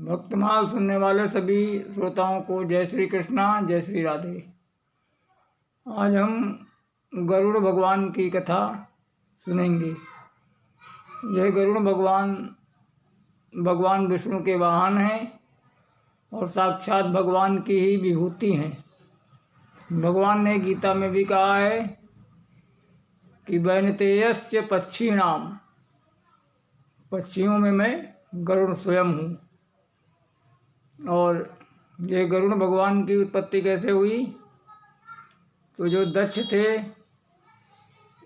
भक्तमाल सुनने वाले सभी श्रोताओं को जय श्री कृष्णा, जय श्री राधे। आज हम गरुड़ भगवान की कथा सुनेंगे। यह गरुड़ भगवान विष्णु के वाहन हैं और साक्षात भगवान की ही विभूति हैं। भगवान ने गीता में भी कहा है कि वैनतेयश्च पक्षीणाम, पक्षियों में मैं गरुड़ स्वयं हूँ। और ये गरुड़ भगवान की उत्पत्ति कैसे हुई? तो जो दक्ष थे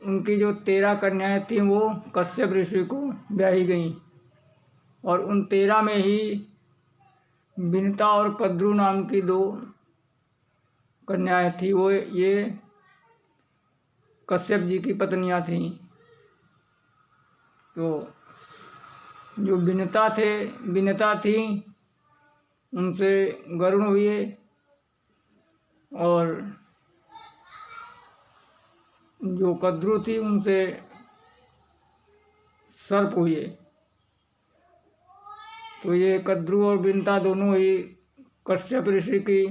उनकी जो 13 कन्याएं थीं वो कश्यप ऋषि को ब्याही गईं और उन 13 में ही विनिता और कद्रू नाम की 2 कन्याएं थीं। वो ये कश्यप जी की पत्नियां थीं। तो जो विनिता थीं उनसे गरुड़ हुए और जो कद्रू थी उनसे सर्प हुए। तो ये कद्रू और विनिता दोनों ही कश्यप ऋषि की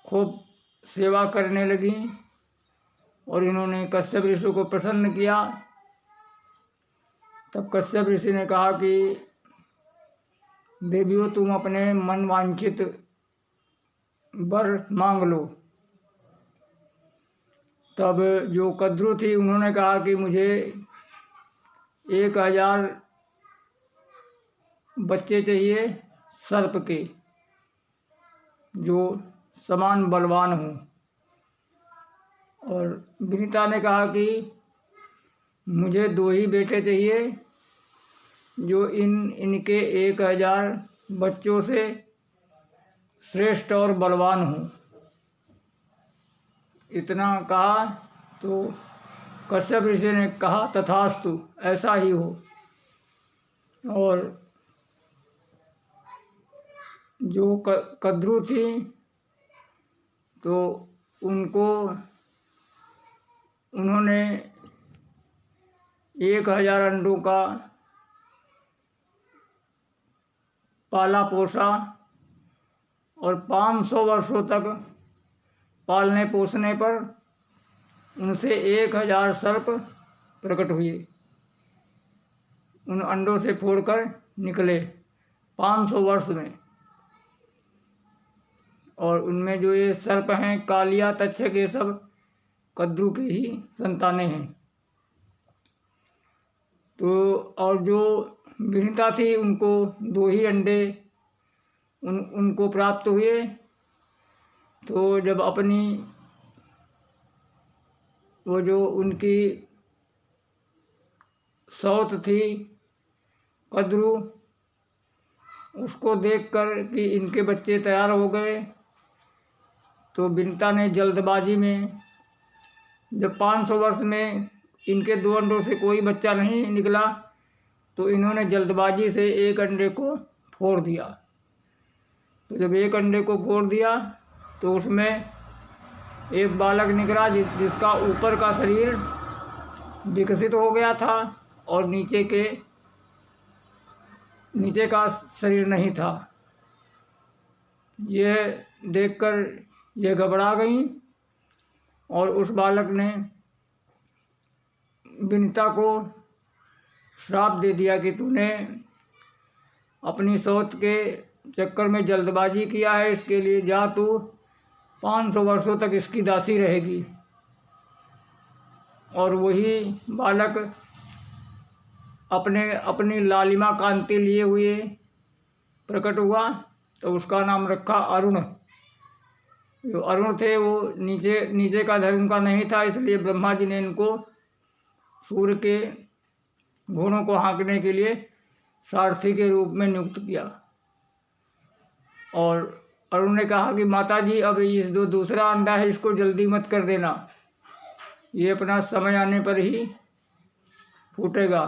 खूब सेवा करने लगी और इन्होंने कश्यप ऋषि को प्रसन्न किया। तब कश्यप ऋषि ने कहा कि देवियों, तुम अपने मन वांछित वर मांग लो। तब जो कद्रू थी उन्होंने कहा कि मुझे 1000 बच्चे चाहिए सर्प के, जो समान बलवान हों। और विनिता ने कहा कि मुझे 2 ही बेटे चाहिए जो इनके 1000 बच्चों से श्रेष्ठ और बलवान हों। इतना कहा तो कश्यप ऋषि ने कहा तथास्तु, ऐसा ही हो। और जो कद्रू थी तो उन्होंने 1000 अंडों का पाला पोसा और 500 वर्षों तक पालने पोसने पर उनसे 1000 सर्प प्रकट हुए। उन अंडों से फोड़कर निकले 500 वर्ष में। और उनमें जो ये सर्प हैं कालिया, तक्षक, ये सब कद्रू की ही संतानें हैं। तो और जो विनिता थी उनको 2 ही अंडे उनको प्राप्त हुए। तो जब अपनी वो जो उनकी सौत थी कद्रू, उसको देखकर कि इनके बच्चे तैयार हो गए, तो विनिता ने जल्दबाजी में, जब 500 वर्ष में इनके 2 अंडों से कोई बच्चा नहीं निकला, तो इन्होंने जल्दबाजी से 1 अंडे को फोड़ दिया। तो जब 1 अंडे को फोड़ दिया तो उसमें एक बालक निकला जिसका ऊपर का शरीर विकसित हो गया था और नीचे का शरीर नहीं था। यह देखकर ये घबरा गई और उस बालक ने विनिता को श्राप दे दिया कि तूने अपनी सौत के चक्कर में जल्दबाजी किया है, इसके लिए जा तू 500 वर्षों तक इसकी दासी रहेगी। और वही बालक अपनी लालिमा कांति लिए हुए प्रकट हुआ, तो उसका नाम रखा अरुण। जो अरुण थे वो नीचे का धर्म का नहीं था, इसलिए ब्रह्मा जी ने इनको सूर्य के घोड़ों को हाँकने के लिए सारथी के रूप में नियुक्त किया। और अरुण ने कहा कि माता जी, अब इस जो दूसरा अंडा है इसको जल्दी मत कर देना, ये अपना समय आने पर ही फूटेगा।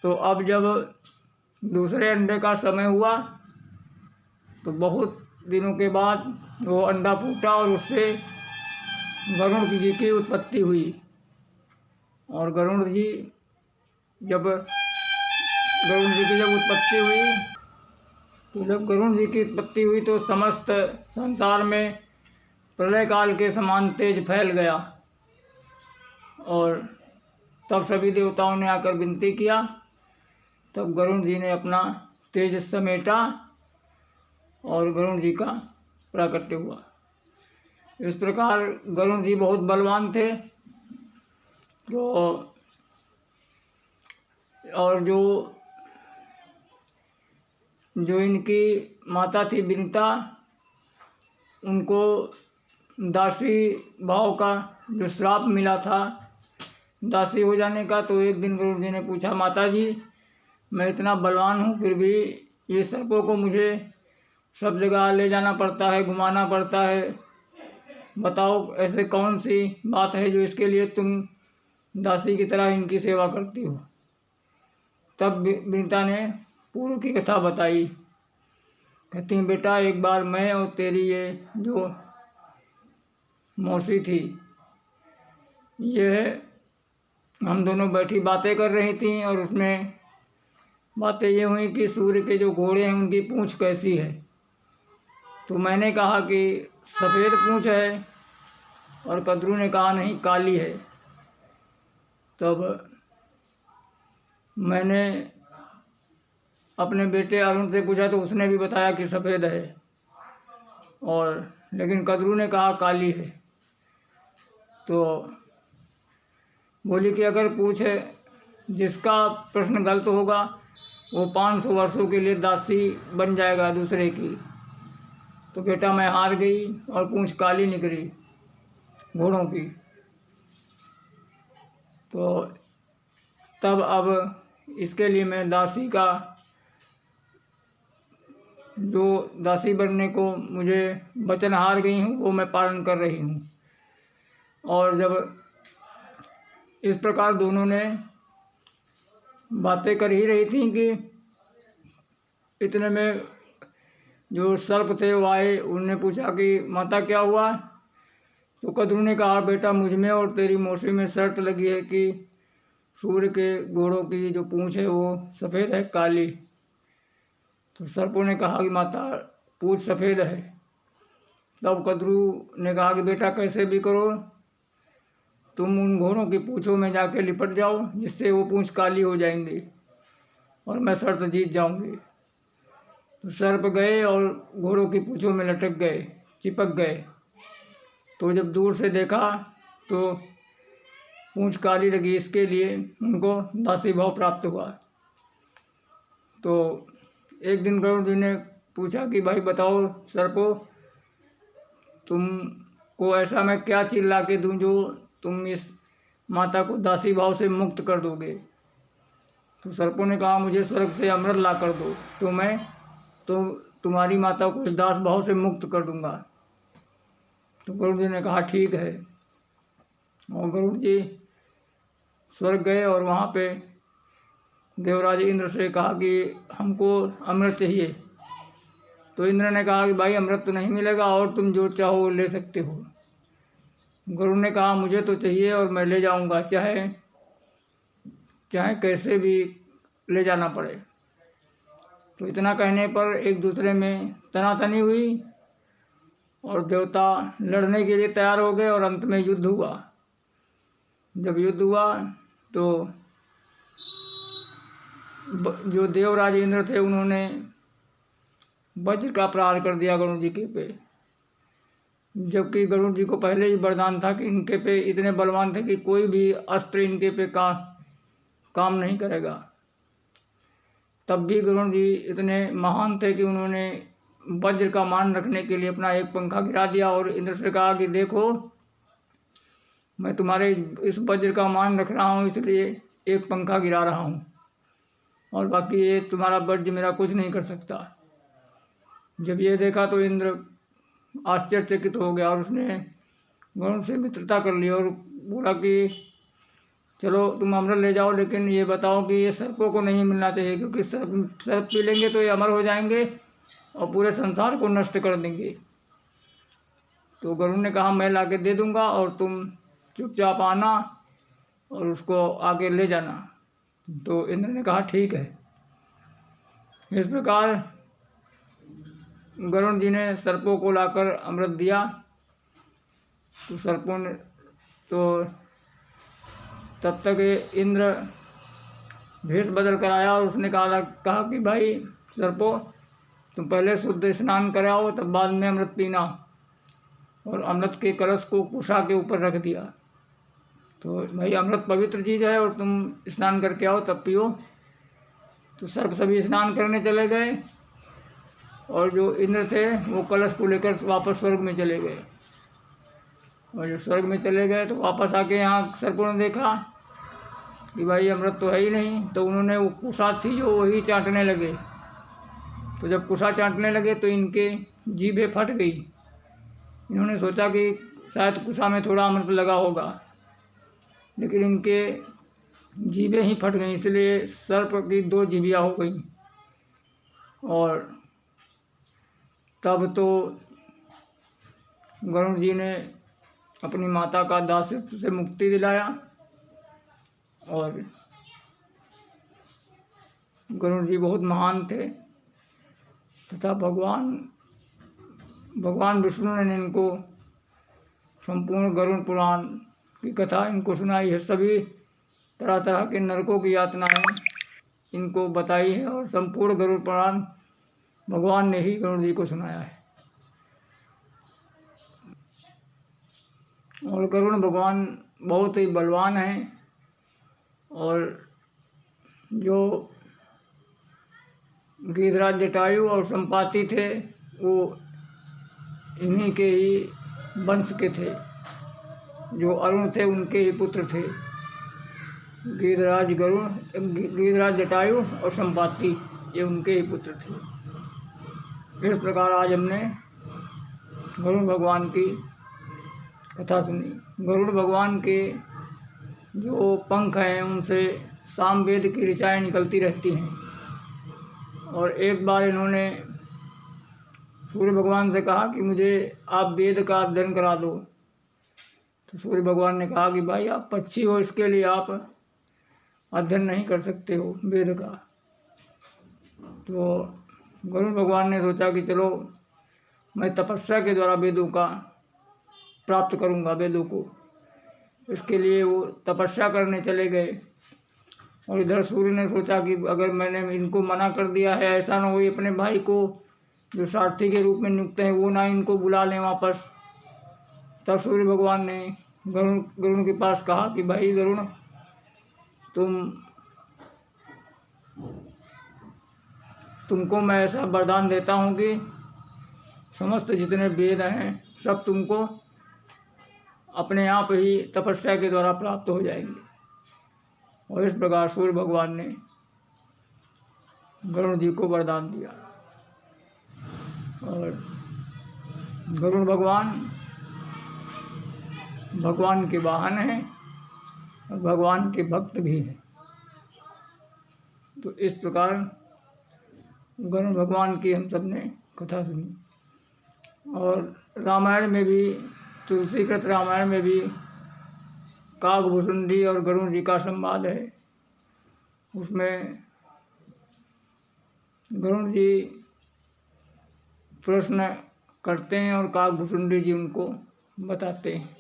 तो अब जब दूसरे अंडे का समय हुआ तो बहुत दिनों के बाद वो अंडा फूटा और उससे गरुड़ जी की उत्पत्ति हुई। और गरुड़ जी जब गरुड़ जी की जब उत्पत्ति हुई, तो जब गरुड़ जी की उत्पत्ति हुई तो समस्त संसार में प्रलय काल के समान तेज फैल गया। और तब सभी देवताओं ने आकर विनती किया। तब गरुड़ जी ने अपना तेज समेटा और गरुड़ जी का प्राकट्य हुआ। इस प्रकार गरुड़ जी बहुत बलवान थे। तो और जो इनकी माता थी विनीता, उनको दासी भाव का जो श्राप मिला था दासी हो जाने का, तो एक दिन गरुड़ जी ने पूछा, माता जी मैं इतना बलवान हूँ फिर भी ये सर्पों को मुझे सब जगह ले जाना पड़ता है, घुमाना पड़ता है, बताओ ऐसे कौन सी बात है जो इसके लिए तुम दासी की तरह इनकी सेवा करती हो। तब विनीता ने पूर्व की कथा बताई। कहती हैं, बेटा एक बार मैं और तेरी ये जो मौसी थी, ये हम दोनों बैठी बातें कर रही थी और उसमें बातें ये हुई कि सूर्य के जो घोड़े हैं उनकी पूँछ कैसी है। तो मैंने कहा कि सफ़ेद पूँछ है और कद्रू ने कहा नहीं काली है। तब मैंने अपने बेटे अरुण से पूछा तो उसने भी बताया कि सफ़ेद है, और लेकिन कद्रू ने कहा काली है। तो बोली कि अगर पूछे जिसका प्रश्न गलत होगा वो 500 वर्षों के लिए दासी बन जाएगा दूसरे की। तो बेटा मैं हार गई और पूँछ काली निकली घोड़ों की। तो तब अब इसके लिए मैं दासी का जो दासी बनने को मुझे वचन हार गई हूँ वो मैं पालन कर रही हूँ। और जब इस प्रकार दोनों ने बातें कर ही रही थी कि इतने में जो सर्प थे वो आए। उनने पूछा कि माता क्या हुआ। तो कद्रू ने कहा, बेटा मुझ में और तेरी मौसी में शर्त लगी है कि सूर्य के घोड़ों की जो पूँछ है वो सफ़ेद है काली। तो सर्पों ने कहा कि माता पूँछ सफ़ेद है। तब कद्रू ने कहा कि बेटा कैसे भी करो तुम उन घोड़ों की पूँछों में जाके लिपट जाओ जिससे वो पूँछ काली हो जाएंगी और मैं शर्त जीत जाऊंगी। तो सर्प गए और घोड़ों की पूँछों में लटक गए, चिपक गए। तो जब दूर से देखा तो पूँछ काली लगी, इसके लिए उनको दासी भाव प्राप्त हुआ। तो एक दिन गरुड़ जी ने पूछा कि भाई बताओ सर्पो, तुमको ऐसा मैं क्या चीज़ ला के दूँ जो तुम इस माता को दासी भाव से मुक्त कर दोगे। तो सर्पों ने कहा, मुझे स्वर्ग से अमृत ला कर दो तो मैं तो तुम्हारी माता को इस दास भाव से मुक्त कर दूंगा। तो गरुड़ जी ने कहा ठीक है। और गरुड़ जी स्वर्ग गए और वहाँ पे देवराज इंद्र से कहा कि हमको अमृत चाहिए। तो इंद्र ने कहा कि भाई अमृत तो नहीं मिलेगा और तुम जो चाहो ले सकते हो। गरुड़ ने कहा मुझे तो चाहिए और मैं ले जाऊंगा, चाहे चाहे कैसे भी ले जाना पड़े। तो इतना कहने पर एक दूसरे में तनातनी हुई और देवता लड़ने के लिए तैयार हो गए और अंत में युद्ध हुआ। जब युद्ध हुआ तो जो देवराज इंद्र थे उन्होंने वज्र का प्रहार कर दिया गरुड़ जी के पे, जबकि गरुड़ जी को पहले ही वरदान था कि इनके पे इतने बलवान थे कि कोई भी अस्त्र इनके पे काम नहीं करेगा। तब भी गरुड़ जी इतने महान थे कि उन्होंने वज्र का मान रखने के लिए अपना एक पंखा गिरा दिया और इंद्र से कहा कि देखो मैं तुम्हारे इस वज्र का मान रख रहा हूँ इसलिए एक पंखा गिरा रहा हूँ और बाकी ये तुम्हारा वज्र मेरा कुछ नहीं कर सकता। जब ये देखा तो इंद्र आश्चर्यचकित हो गया और उसने गरुड़ से मित्रता कर ली और बोला कि चलो तुम अमृत ले जाओ, लेकिन ये बताओ कि ये सर्पों को नहीं मिलना चाहिए क्योंकि सर्प पी लेंगे तो ये अमर हो जाएंगे और पूरे संसार को नष्ट कर देंगे। तो गरुड़ ने कहा मैं लाके दे दूंगा और तुम चुपचाप आना और उसको आके ले जाना। तो इंद्र ने कहा ठीक है। इस प्रकार गरुड़ जी ने सर्पों को लाकर अमृत दिया, तो सर्पों ने तो तब तक इंद्र भेष बदल कर आया और उसने कहा कि भाई सर्पों, तुम पहले शुद्ध स्नान कराओ तब बाद में अमृत पीना। और अमृत के कलश को कुशा के ऊपर रख दिया। तो भाई अमृत पवित्र चीज़ है और तुम स्नान करके आओ तब पियो। तो सर्प सभी स्नान करने चले गए और जो इंद्र थे वो कलश को लेकर वापस स्वर्ग में चले गए। और जब स्वर्ग में चले गए तो वापस आके यहाँ सर्पों ने देखा कि भाई अमृत तो है ही नहीं, तो उन्होंने वो कुशा थी जो वही चाटने लगे। तो जब कुशा चाटने लगे तो इनके जीभें फट गई। इन्होंने सोचा कि शायद कुशा में थोड़ा अमृत लगा होगा, लेकिन इनके जीभें ही फट गई, इसलिए सर्प की 2 जीभियाँ हो गई। और तब तो गरुड़ जी ने अपनी माता का दासित्व से मुक्ति दिलाया और गरुड़ जी बहुत महान थे तथा भगवान विष्णु ने इनको संपूर्ण गरुड़ पुराण की कथा इनको सुनाई है। सभी तरह तरह के नरकों की यातनाएं इनको बताई है और संपूर्ण गरुड़ पुराण भगवान ने ही गरुड़ जी को सुनाया है। और गरुड़ भगवान बहुत ही बलवान हैं और जो गिरिराज जटायु और संपाति थे वो इन्हीं के ही वंश के थे। जो अरुण थे उनके ही पुत्र थे। गिरिराज जटायु और संपाति ये उनके ही पुत्र थे। इस प्रकार आज हमने गरुड़ भगवान की कथा सुनी। गरुड़ भगवान के जो पंख हैं उनसे सामवेद की ऋचाएँ निकलती रहती हैं। और एक बार इन्होंने सूर्य भगवान से कहा कि मुझे आप वेद का अध्ययन करा दो। तो सूर्य भगवान ने कहा कि भाई आप पक्षी हो, इसके लिए आप अध्ययन नहीं कर सकते हो वेद का। तो गरुड़ भगवान ने सोचा कि चलो मैं तपस्या के द्वारा वेदों का प्राप्त करूंगा वेदों को। इसके लिए वो तपस्या करने चले गए। और इधर सूर्य ने सोचा कि अगर मैंने इनको मना कर दिया है, ऐसा ना हो अपने भाई को जो सारथी के रूप में नियुक्त हैं वो ना इनको बुला लें वापस। तब सूर्य भगवान ने गरुड़ के पास कहा कि भाई गरुड़, तुमको मैं ऐसा वरदान देता हूँ कि समस्त जितने वेद हैं सब तुमको अपने आप ही तपस्या के द्वारा प्राप्त हो जाएंगे। और इस प्रकार सूर्य भगवान ने गरुड़ जी को वरदान दिया। और गरुड़ भगवान के वाहन हैं और भगवान के भक्त भी हैं। तो इस प्रकार गरुड़ भगवान की हम सब ने कथा सुनी। और रामायण में भी, तुलसीकृत रामायण में भी काकभुसुंडी और गरुड़ जी का संवाद है। उसमें गरुड़ जी प्रश्न करते हैं और काकभुसुंडी जी उनको बताते हैं,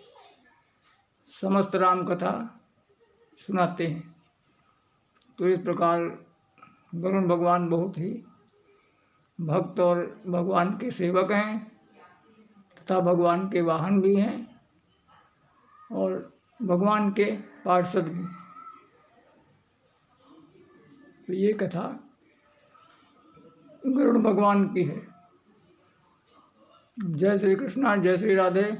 समस्त राम कथा सुनाते हैं। तो इस प्रकार गरुड़ भगवान बहुत ही भक्त और भगवान के सेवक हैं तथा भगवान के वाहन भी हैं और भगवान के पार्षद भी। तो ये कथा गरुड़ भगवान की है। जय श्री कृष्णा, जय श्री राधे।